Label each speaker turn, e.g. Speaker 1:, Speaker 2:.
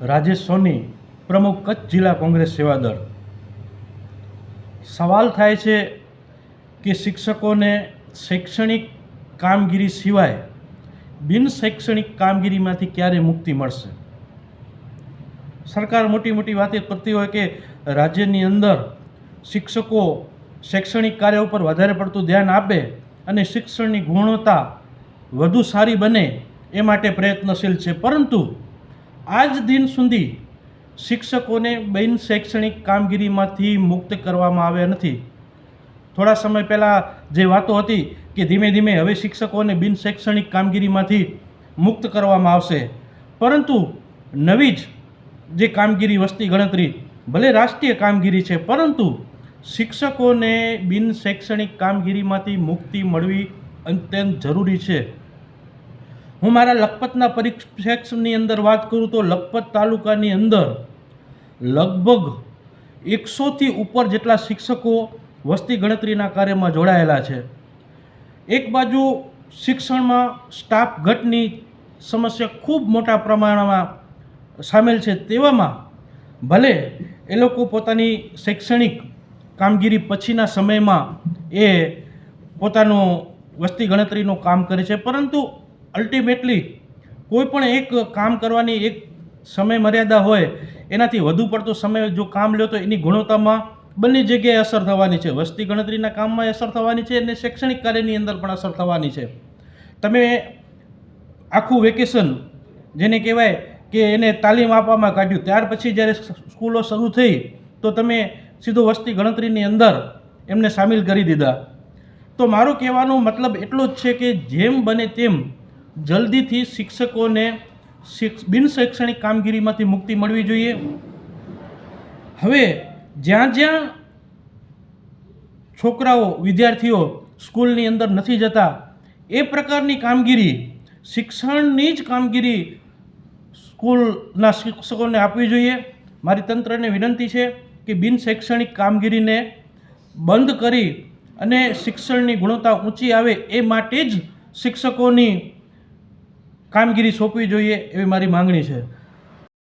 Speaker 1: રાજેશ સોની, પ્રમુખ કચ્છ જિલ્લા કોંગ્રેસ સેવાદળ। સવાલ થાય છે કે શિક્ષકોને શૈક્ષણિક કામગીરી સિવાય બિન શૈક્ષણિક કામગીરીમાંથી ક્યારે મુક્તિ મળશે? સરકાર મોટી મોટી વાતો કરતી હોય કે રાજ્યની અંદર શિક્ષકો શૈક્ષણિક કાર્ય ઉપર વધારે પડતું ધ્યાન આપે અને શિક્ષણની ગુણવત્તા વધુ સારી બને એ માટે પ્રયત્નશીલ છે, પરંતુ આજ દિન સુધી શિક્ષકોને બિન શૈક્ષણિક કામગીરીમાંથી મુક્ત કરવામાં આવ્યા નથી। થોડા સમય પહેલાં જે વાતો હતી કે ધીમે ધીમે હવે શિક્ષકોને બિન શૈક્ષણિક કામગીરીમાંથી મુક્ત કરવામાં આવશે, પરંતુ નવી જ જે કામગીરી વસ્તી ગણતરી ભલે રાષ્ટ્રીય કામગીરી છે, પરંતુ શિક્ષકોને બિન શૈક્ષણિક કામગીરીમાંથી મુક્તિ મળવી અત્યંત જરૂરી છે। હું મારા લખપતના પરિપ્રેક્ષની અંદર વાત કરું તો લખપત તાલુકાની અંદર લગભગ 100થી ઉપર જેટલા શિક્ષકો વસ્તી ગણતરીના કાર્યમાં જોડાયેલા છે। એક બાજુ શિક્ષણમાં સ્ટાફ ઘટની સમસ્યા ખૂબ મોટા પ્રમાણમાં સામેલ છે, તેવામાં ભલે એ લોકો પોતાની શૈક્ષણિક કામગીરી પછીના સમયમાં એ પોતાનું વસ્તી ગણતરીનું કામ કરે છે, પરંતુ અલ્ટિમેટલી કોઈ પણ એક કામ કરવાની એક સમય મર્યાદા હોય, એનાથી વધુ પડતો સમય જો કામ લ્યો તો એની ગુણવત્તામાં બંને જગ્યાએ અસર થવાની છે। વસ્તી ગણતરીના કામમાં અસર થવાની છે અને શૈક્ષણિક કાર્યની અંદર પણ અસર થવાની છે। તમે આખું વેકેશન જેને કહેવાય કે એને તાલીમ આપવામાં કાઢ્યું, ત્યાર પછી જ્યારે સ્કૂલો શરૂ થઈ તો તમે સીધો વસ્તી ગણતરીની અંદર એમને સામેલ કરી દીધા। તો મારો કહેવાનો મતલબ એટલો જ છે કે જેમ બને તેમ જલ્દીથી શિક્ષકોને બિન શૈક્ષણિક કામગીરીમાંથી મુક્તિ મળવી જોઈએ। હવે જ્યાં જ્યાં છોકરાઓ વિદ્યાર્થીઓ સ્કૂલની અંદર નથી જતા એ પ્રકારની કામગીરી, શિક્ષણની જ કામગીરી સ્કૂલના શિક્ષકોને આપવી જોઈએ। મારી તંત્રને વિનંતી છે કે બિન શૈક્ષણિક કામગીરીને બંધ કરી અને શિક્ષણની ગુણવત્તા ઊંચી આવે એ માટે જ શિક્ષકોની કામગીરી સોંપવી જોઈએ એવી મારી માંગણી છે।